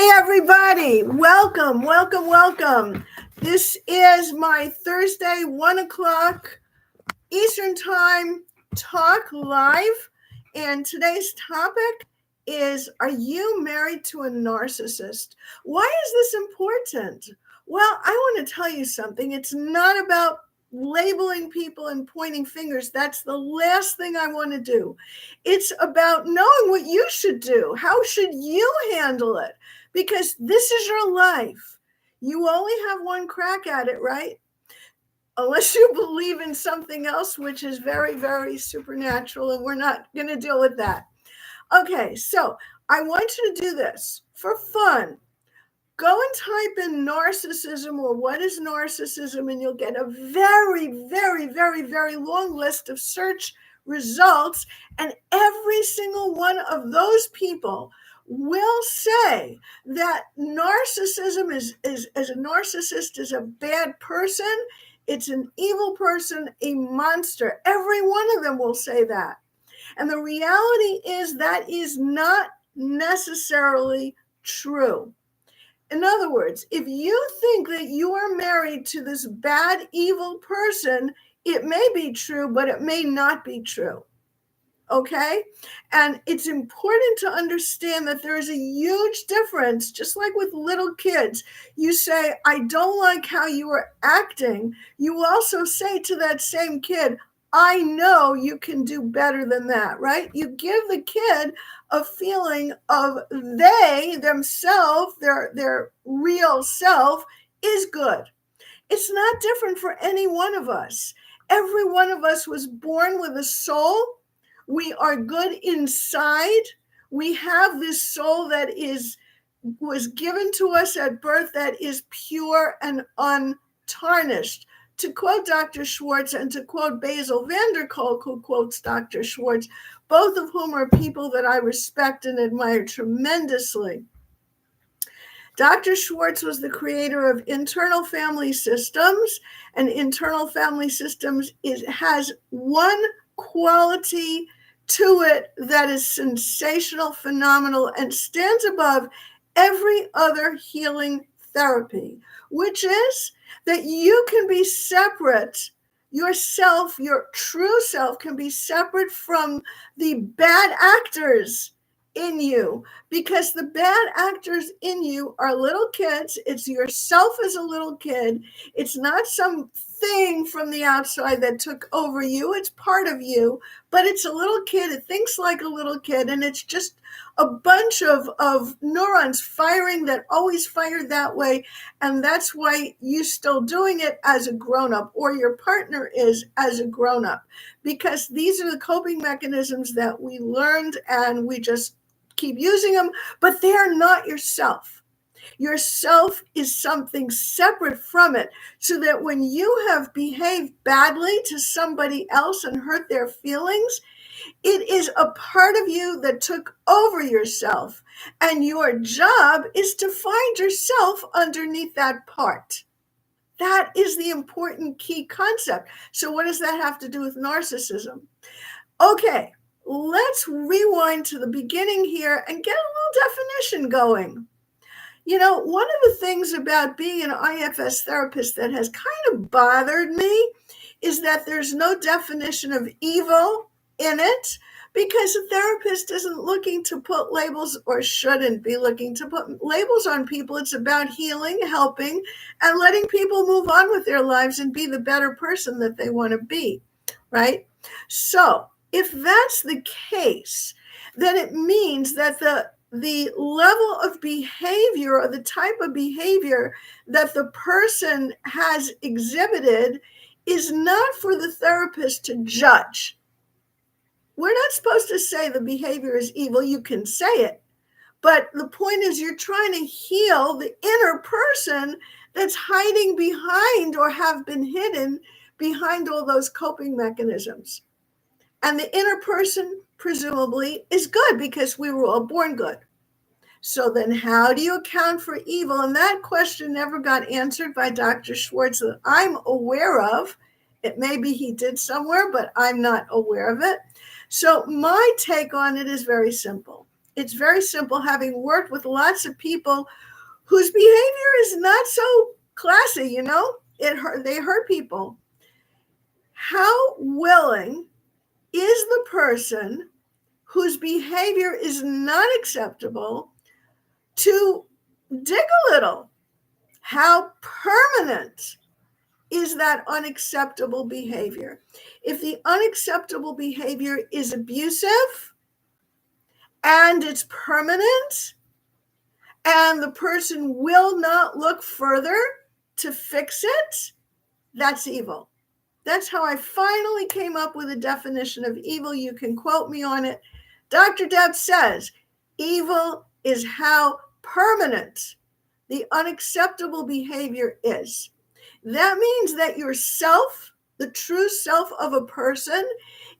Hey, everybody. Welcome. This is my Thursday, 1 o'clock Eastern Time talk live. And today's topic is, are you married to a narcissist? Why is this important? Well, I want to tell you something. It's not about labeling people and pointing fingers. That's the last thing I want to do. It's about knowing what you should do. How should you handle it? Because this is your life. You only have one crack at it, right? Unless you believe in something else, which is very, very supernatural, and we're not going to deal with that. Okay, so I want you to do this for fun. Go and type in narcissism or what is narcissism, and you'll get a very, very, very, very long list of search results. And every single one of those people will say that narcissism is a narcissist is a bad person. It's an evil person, a monster. Every one of them will say that. And the reality is that is not necessarily true. In other words, if you think that you are married to this bad, evil person, it may be true, but it may not be true. Okay? And it's important to understand that there is a huge difference, just like with little kids. You say, I don't like how you are acting. You also say to that same kid, I know you can do better than that, right? You give the kid a feeling of they themselves, their real self is good. It's not different for any one of us. Every one of us was born with a soul. We are good inside. We have this soul that was given to us at birth that is pure and untarnished. To quote Dr. Schwartz and to quote Basil van der Kolk, who quotes Dr. Schwartz, both of whom are people that I respect and admire tremendously. Dr. Schwartz was the creator of internal family systems, and internal family systems has one quality to it that is sensational, phenomenal, and stands above every other healing therapy, which is that you can be separate. Yourself, your true self, can be separate from the bad actors in you, because the bad actors in you are little kids. It's yourself as a little kid. It's not some thing from the outside that took over you. It's part of you, but it's a little kid. It thinks like a little kid, and it's just a bunch of neurons firing that always fired that way. And that's why you're still doing it as a grown-up, or your partner is as a grown-up, because these are the coping mechanisms that we learned, and we just keep using them, but they are not yourself. Yourself is something separate from it, so that when you have behaved badly to somebody else and hurt their feelings, it is a part of you that took over yourself, and your job is to find yourself underneath that part. That is the important key concept. So what does that have to do with narcissism? Okay, let's rewind to the beginning here and get a little definition going. You know, one of the things about being an IFS therapist that has kind of bothered me is that there's no definition of evil in it, because a therapist isn't looking to put labels, or shouldn't be looking to put labels on people. It's about healing, helping, and letting people move on with their lives and be the better person that they want to be, right? So if that's the case, then it means that the level of behavior, or the type of behavior that the person has exhibited, is not for the therapist to judge. We're not supposed to say the behavior is evil. You can say it, but the point is you're trying to heal the inner person that's hiding behind, or have been hidden behind, all those coping mechanisms. And the inner person, presumably, is good, because we were all born good. So then how do you account for evil? And that question never got answered by Dr. Schwartz that I'm aware of. It may be he did somewhere, but I'm not aware of it. So my take on it is very simple. It's very simple, having worked with lots of people whose behavior is not so classy, they hurt people. How willing is the person whose behavior is not acceptable to dig a little? How permanent is that unacceptable behavior? If the unacceptable behavior is abusive and it's permanent and the person will not look further to fix it, that's evil. That's how I finally came up with a definition of evil. You can quote me on it. DrDeb says, evil is how permanent the unacceptable behavior is. That means that your self, the true self of a person,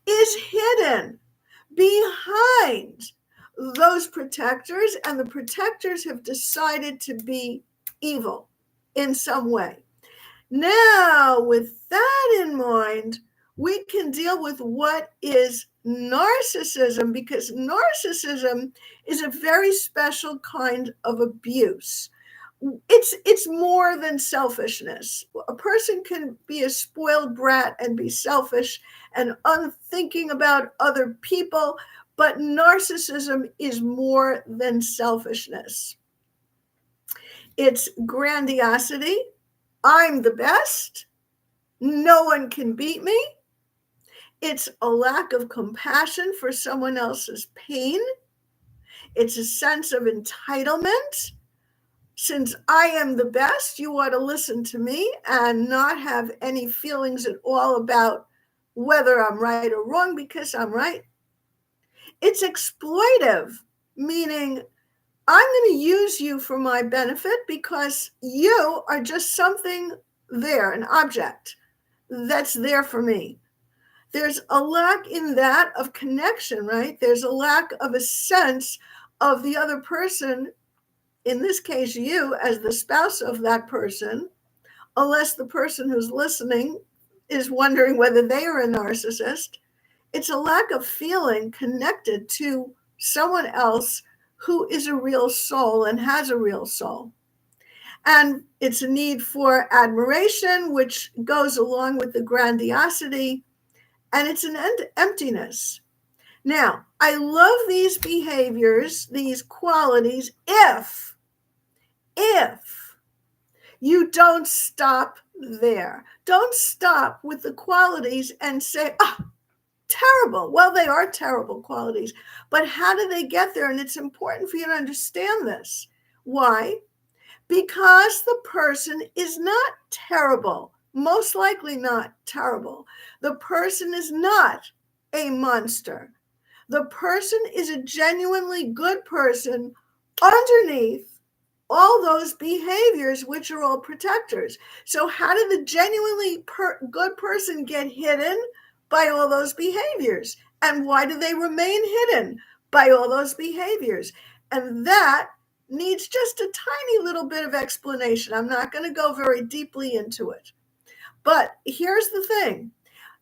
is hidden behind those protectors, and the protectors have decided to be evil in some way. Now, with that in mind, we can deal with what is narcissism, because narcissism is a very special kind of abuse. It's more than selfishness. A person can be a spoiled brat and be selfish and unthinking about other people, but narcissism is more than selfishness. It's grandiosity. I'm the best. No one can beat me. It's a lack of compassion for someone else's pain. It's a sense of entitlement. Since I am the best, you ought to listen to me and not have any feelings at all about whether I'm right or wrong, because I'm right. It's exploitive, meaning I'm going to use you for my benefit because you are just something there, an object that's there for me. There's a lack in that of connection, right? There's a lack of a sense of the other person, in this case, you as the spouse of that person, unless the person who's listening is wondering whether they are a narcissist. It's a lack of feeling connected to someone else who is a real soul and has a real soul. And it's a need for admiration, which goes along with the grandiosity, and it's an emptiness. Now, I love these behaviors, these qualities, if you don't stop there. Don't stop with the qualities and say, terrible. Well, they are terrible qualities, but how do they get there? And it's important for you to understand this. Why? Because the person is not terrible, most likely not terrible. The person is not a monster. The person is a genuinely good person underneath all those behaviors, which are all protectors. So how did the genuinely good person get hidden? By all those behaviors. And why do they remain hidden? By all those behaviors. And that needs just a tiny little bit of explanation. I'm not going to go very deeply into it. But here's the thing.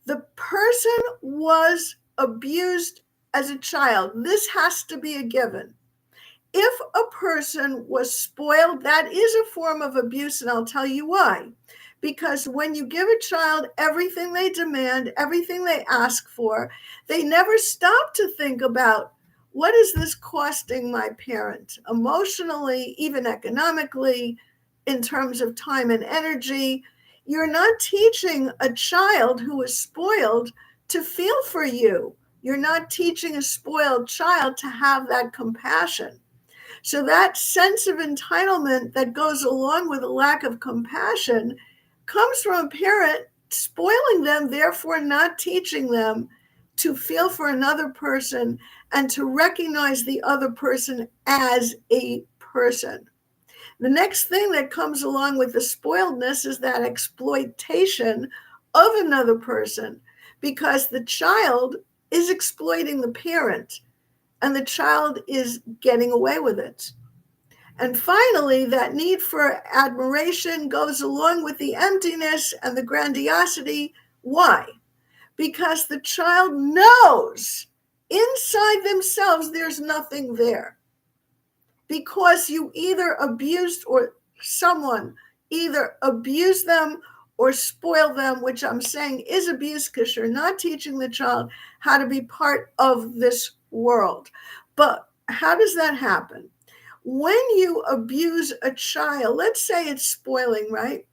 The person was abused as a child. This has to be a given. If a person was spoiled, that is a form of abuse, and I'll tell you why. Because when you give a child everything they demand, everything they ask for, they never stop to think about, what is this costing my parent emotionally, even economically, in terms of time and energy? You're not teaching a child who is spoiled to feel for you. You're not teaching a spoiled child to have that compassion. So that sense of entitlement that goes along with a lack of compassion comes from a parent spoiling them, therefore not teaching them to feel for another person and to recognize the other person as a person. The next thing that comes along with the spoiledness is that exploitation of another person, because the child is exploiting the parent and the child is getting away with it. And finally, that need for admiration goes along with the emptiness and the grandiosity. Why? Because the child knows inside themselves, there's nothing there. Because you either abused or someone either abused them or spoil them, which I'm saying is abuse because you're not teaching the child how to be part of this world. But how does that happen? When you abuse a child, let's say it's spoiling, right?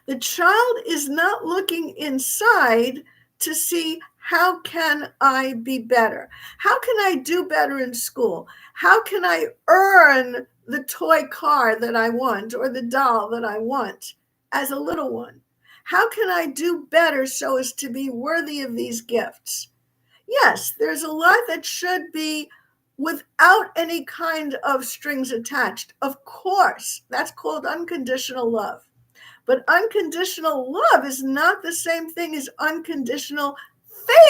The child is not looking inside to see, how can I be better? How can I do better in school? How can I earn the toy car that I want or the doll that I want as a little one? How can I do better so as to be worthy of these gifts? Yes, there's a lot that should be without any kind of strings attached. Of course, that's called unconditional love. But unconditional love is not the same thing as unconditional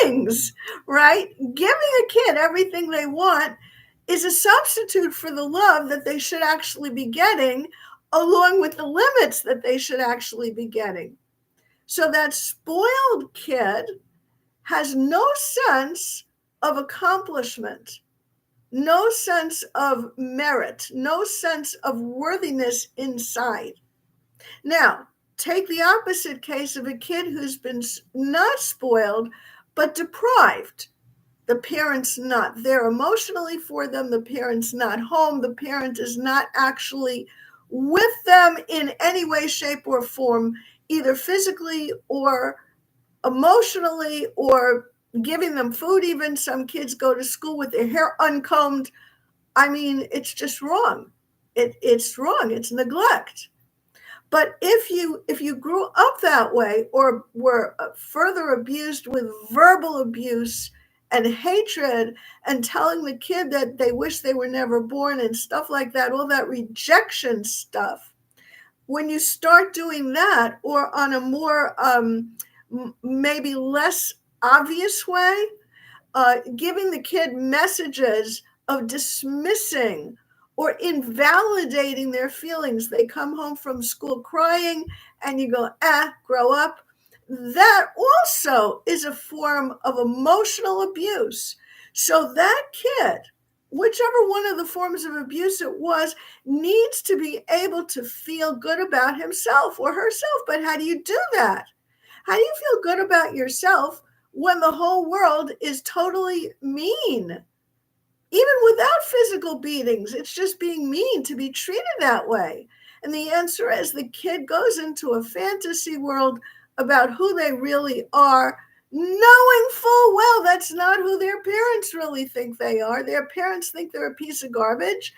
things, right? Giving a kid everything they want is a substitute for the love that they should actually be getting, along with the limits that they should actually be getting. So that spoiled kid has no sense of accomplishment, no sense of merit, no sense of worthiness inside. Now, take the opposite case of a kid who's been not spoiled, but deprived. The parent's not there emotionally for them. The parent's not home. The parent is not actually with them in any way, shape, or form, either physically or emotionally, or giving them food. Even some kids go to school with their hair uncombed. I mean, it's just wrong. It's wrong. It's neglect. But if you grew up that way or were further abused with verbal abuse and hatred and telling the kid that they wish they were never born and stuff like that, all that rejection stuff, when you start doing that, or on a more maybe less obvious way, giving the kid messages of dismissing or invalidating their feelings. They come home from school crying and you go, grow up. That also is a form of emotional abuse. So that kid, whichever one of the forms of abuse it was, needs to be able to feel good about himself or herself. But how do you do that? How do you feel good about yourself when the whole world is totally mean? Even without physical beatings, it's just being mean to be treated that way. And the answer is the kid goes into a fantasy world about who they really are, knowing full well that's not who their parents really think they are. Their parents think they're a piece of garbage,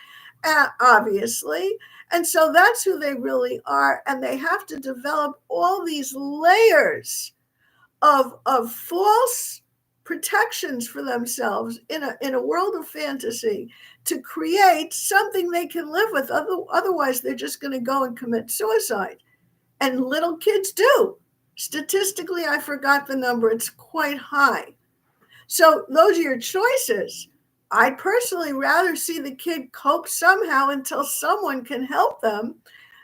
obviously. And so that's who they really are. And they have to develop all these layers of false protections for themselves in a world of fantasy to create something they can live with. Otherwise, they're just going to go and commit suicide. And little kids do. Statistically, I forgot the number. It's quite high. So those are your choices. I'd personally rather see the kid cope somehow until someone can help them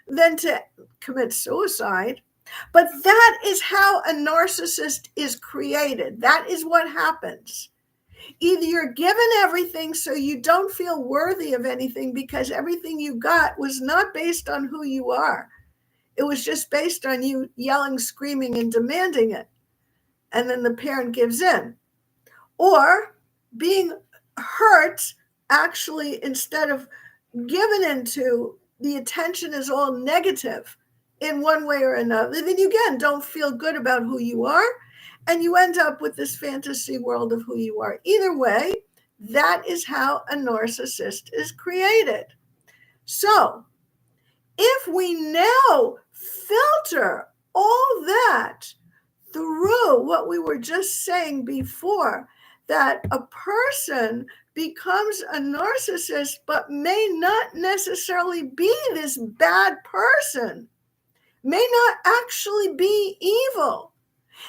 than to commit suicide. But that is how a narcissist is created. That is what happens. Either you're given everything so you don't feel worthy of anything because everything you got was not based on who you are. It was just based on you yelling, screaming, and demanding it. And then the parent gives in. Or being hurt, actually, instead of given into, the attention is all negative in one way or another, then you again don't feel good about who you are, and you end up with this fantasy world of who you are. Either way, that is how a narcissist is created. So if we now filter all that through what we were just saying before, that a person becomes a narcissist but may not necessarily be this bad person, may not actually be evil,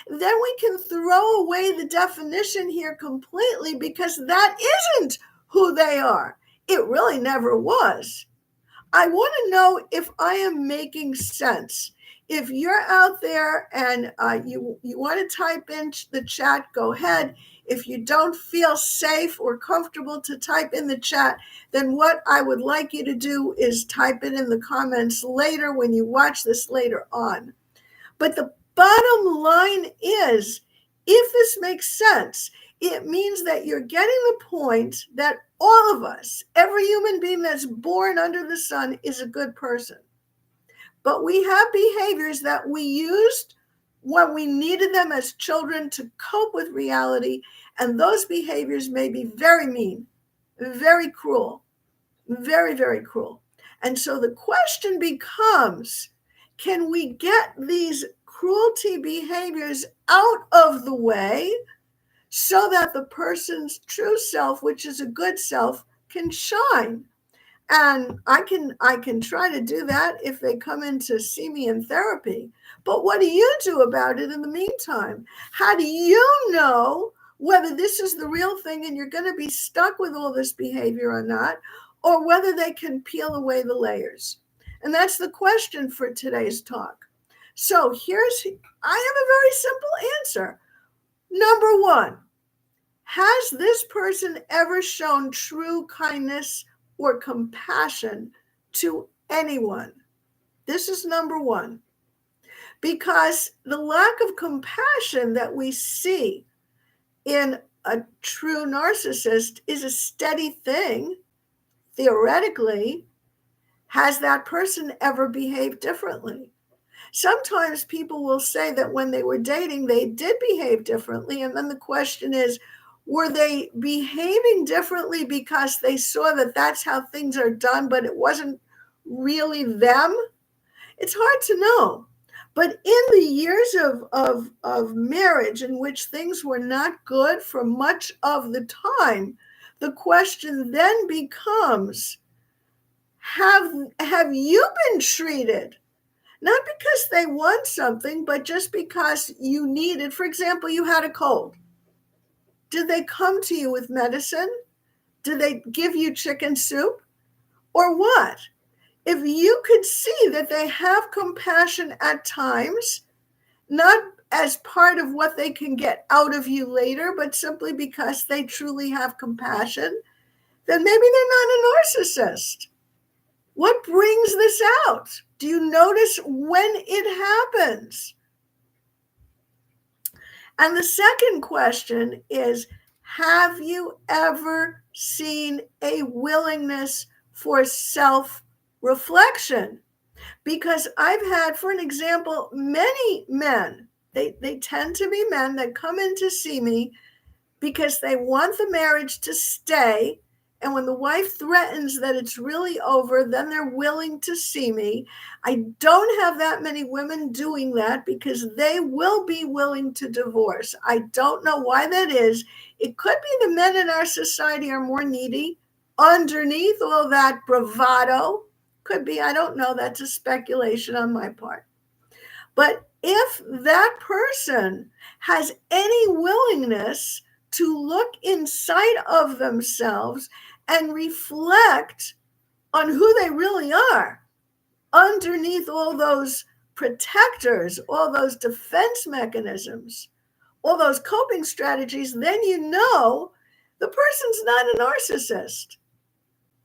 then we can throw away the definition here completely, because that isn't who they are. It really never was. I want to know if I am making sense. If you're out there and you want to type in the chat, go ahead. If you don't feel safe or comfortable to type in the chat, then what I would like you to do is type it in the comments later when you watch this later on. But the bottom line is, if this makes sense, it means that you're getting the point that all of us, every human being that's born under the sun, is a good person. But we have behaviors that we used when we needed them as children to cope with reality, and those behaviors may be very mean, very cruel, very, very cruel. And so the question becomes, can we get these cruelty behaviors out of the way so that the person's true self, which is a good self, can shine? And I can try to do that if they come in to see me in therapy. But what do you do about it in the meantime? How do you know whether this is the real thing and you're going to be stuck with all this behavior or not, or whether they can peel away the layers? And that's the question for today's talk. So I have a very simple answer. Number one, has this person ever shown true kindness or compassion to anyone? This is number one. Because the lack of compassion that we see in a true narcissist is a steady thing, theoretically. Has that person ever behaved differently? Sometimes people will say that when they were dating, they did behave differently. And then the question is, were they behaving differently because they saw that that's how things are done, but it wasn't really them? It's hard to know. But in the years of marriage in which things were not good for much of the time, the question then becomes, have you been treated? Not because they want something, but just because you needed. For example, you had a cold. Did they come to you with medicine? Did they give you chicken soup? Or what? If you could see that they have compassion at times, not as part of what they can get out of you later, but simply because they truly have compassion, then maybe they're not a narcissist. What brings this out? Do you notice when it happens? And the second question is, have you ever seen a willingness for self-reflection? Because I've had, for an example, many men, they tend to be men that come in to see me because they want the marriage to stay. And when the wife threatens that it's really over, then they're willing to see me. I don't have that many women doing that because they will be willing to divorce. I don't know why that is. It could be the men in our society are more needy underneath all that bravado. Could be, I don't know. That's a speculation on my part. But if that person has any willingness to look inside of themselves and reflect on who they really are underneath all those protectors, all those defense mechanisms, all those coping strategies, then you know the person's not a narcissist.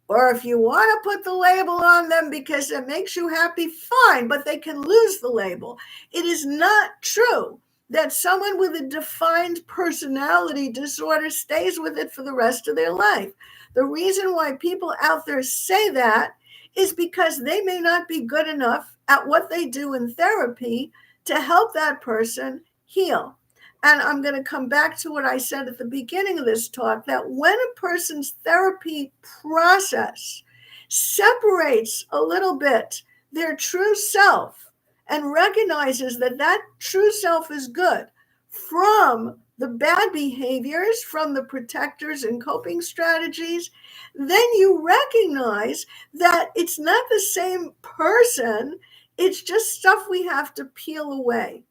Or if you want to put the label on them because it makes you happy, fine, but they can lose the label. It is not true that someone with a defined personality disorder stays with it for the rest of their life. The reason why people out there say that is because they may not be good enough at what they do in therapy to help that person heal. And I'm going to come back to what I said at the beginning of this talk, that when a person's therapy process separates a little bit their true self and recognizes that that true self is good from the bad behaviors, from the protectors and coping strategies, then you recognize that it's not the same person. It's just stuff we have to peel away.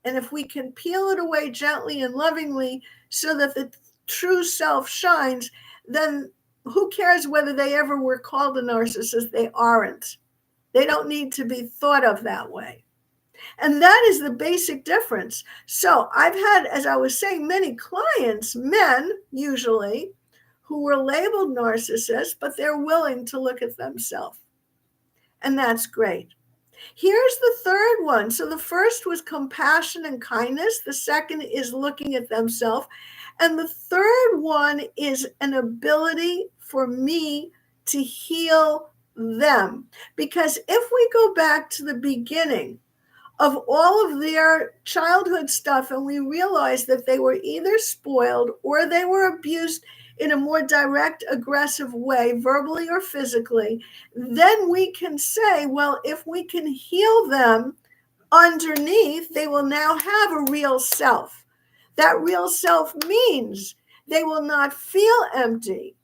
And if we can peel it away gently and lovingly so that the true self shines, then who cares whether they ever were called a narcissist? They aren't. They don't need to be thought of that way. And that is the basic difference. So I've had, as I was saying, many clients, men usually, who were labeled narcissists, but they're willing to look at themselves. And that's great. Here's the third one. So the first was compassion and kindness. The second is looking at themselves. And the third one is an ability for me to heal them. Because if we go back to the beginning of all of their childhood stuff and we realize that they were either spoiled or they were abused in a more direct, aggressive way, verbally or physically, then we can say, well, if we can heal them underneath, they will now have a real self. That real self means they will not feel empty.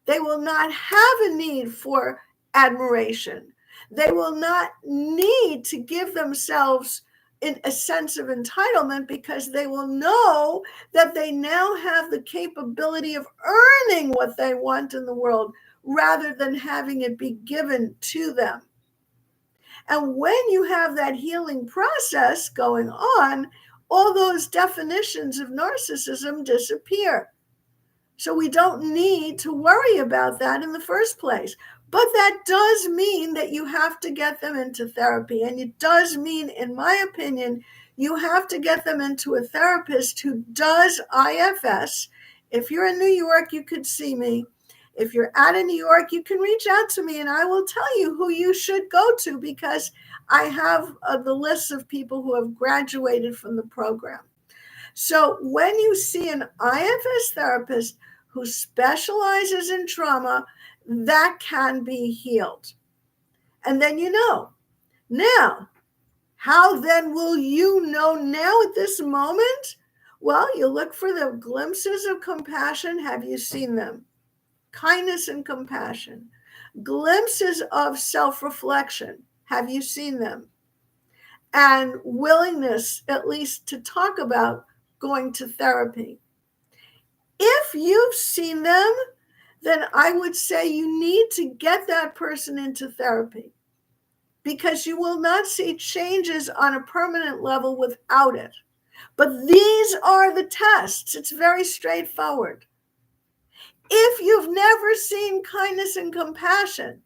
They will not have a need for admiration. They will not need to give themselves a sense of entitlement because they will know that they now have the capability of earning what they want in the world rather than having it be given to them. And when you have that healing process going on, all those definitions of narcissism disappear. So we don't need to worry about that in the first place. But that does mean that you have to get them into therapy. And it does mean, in my opinion, you have to get them into a therapist who does IFS. If you're in New York, you could see me. If you're out of New York, you can reach out to me and I will tell you who you should go to because I have the list of people who have graduated from the program. So when you see an IFS therapist who specializes in trauma, that can be healed. And then you know. Now, how then will you know now at this moment? Well, you look for the glimpses of compassion. Have you seen them? Kindness and compassion. Glimpses of self-reflection. Have you seen them? And willingness, at least, to talk about going to therapy. If you've seen them, then I would say you need to get that person into therapy because you will not see changes on a permanent level without it. But these are the tests. It's very straightforward. If you've never seen kindness and compassion,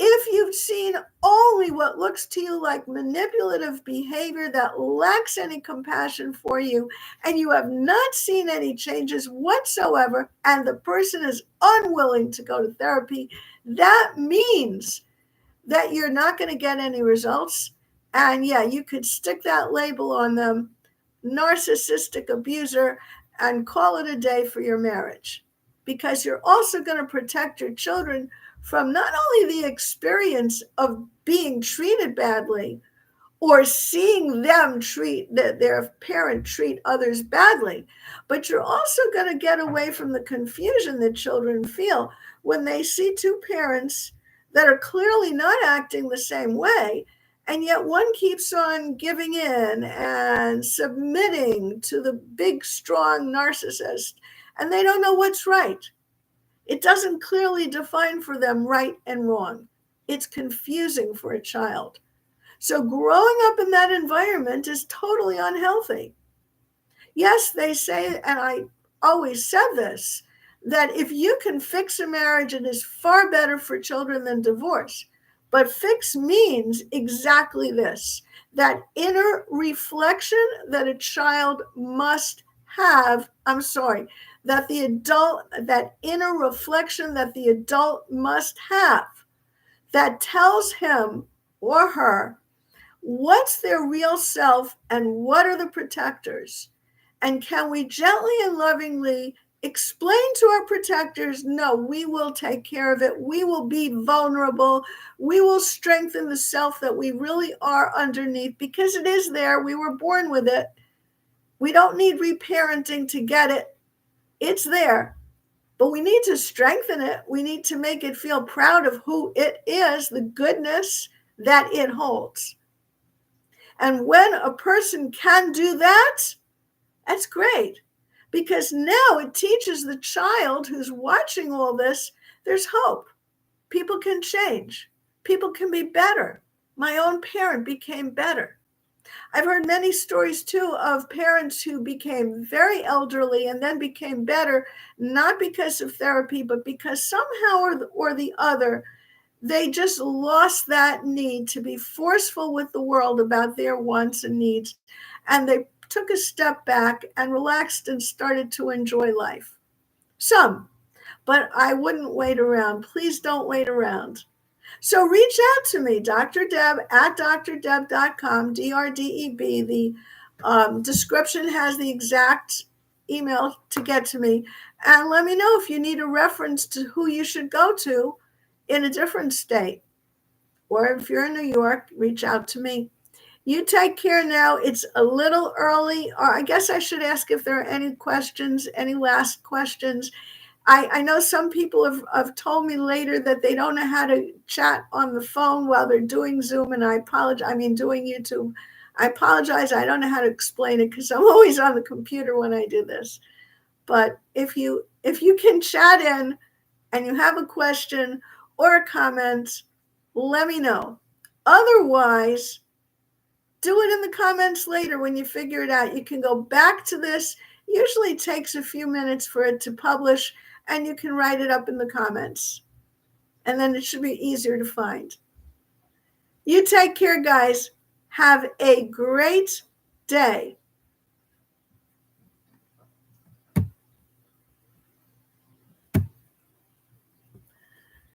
if you've seen only what looks to you like manipulative behavior that lacks any compassion for you, and you have not seen any changes whatsoever, and the person is unwilling to go to therapy, that means that you're not going to get any results. And yeah, you could stick that label on them, narcissistic abuser, and call it a day for your marriage. Because you're also going to protect your children from not only the experience of being treated badly or seeing them treat their parent treat others badly, but you're also going to get away from the confusion that children feel when they see two parents that are clearly not acting the same way, and yet one keeps on giving in and submitting to the big, strong narcissist, and they don't know what's right. It doesn't clearly define for them right and wrong. It's confusing for a child. So growing up in that environment is totally unhealthy. Yes, they say, and I always said this, that if you can fix a marriage, it is far better for children than divorce. But fix means exactly this, that inner reflection that a child must have, that inner reflection that the adult must have that tells him or her what's their real self and what are the protectors. And can we gently and lovingly explain to our protectors, no, we will take care of it. We will be vulnerable. We will strengthen the self that we really are underneath because it is there. We were born with it. We don't need reparenting to get it. It's there, but we need to strengthen it. We need to make it feel proud of who it is, the goodness that it holds. And when a person can do that, that's great, because now it teaches the child who's watching all this, there's hope. People can change. People can be better. My own parent became better. I've heard many stories too of parents who became very elderly and then became better, not because of therapy, but because somehow or the other, they just lost that need to be forceful with the world about their wants and needs. And they took a step back and relaxed and started to enjoy life. Some, but I wouldn't wait around. Please don't wait around. So reach out to me, DrDeb at DrDeb.com, DrDeb. The description has the exact email to get to me. And let me know if you need a reference to who you should go to in a different state. Or if you're in New York, reach out to me. You take care now. It's a little early. Or I guess I should ask if there are any questions, any last questions. I know some people have told me later that they don't know how to chat on the phone while they're doing Zoom, and I apologize. I mean, doing YouTube. I apologize. I don't know how to explain it because I'm always on the computer when I do this. But if you can chat in and you have a question or a comment, let me know. Otherwise, do it in the comments later when you figure it out. You can go back to this. Usually it takes a few minutes for it to publish, and you can write it up in the comments. And then it should be easier to find. You take care, guys. Have a great day.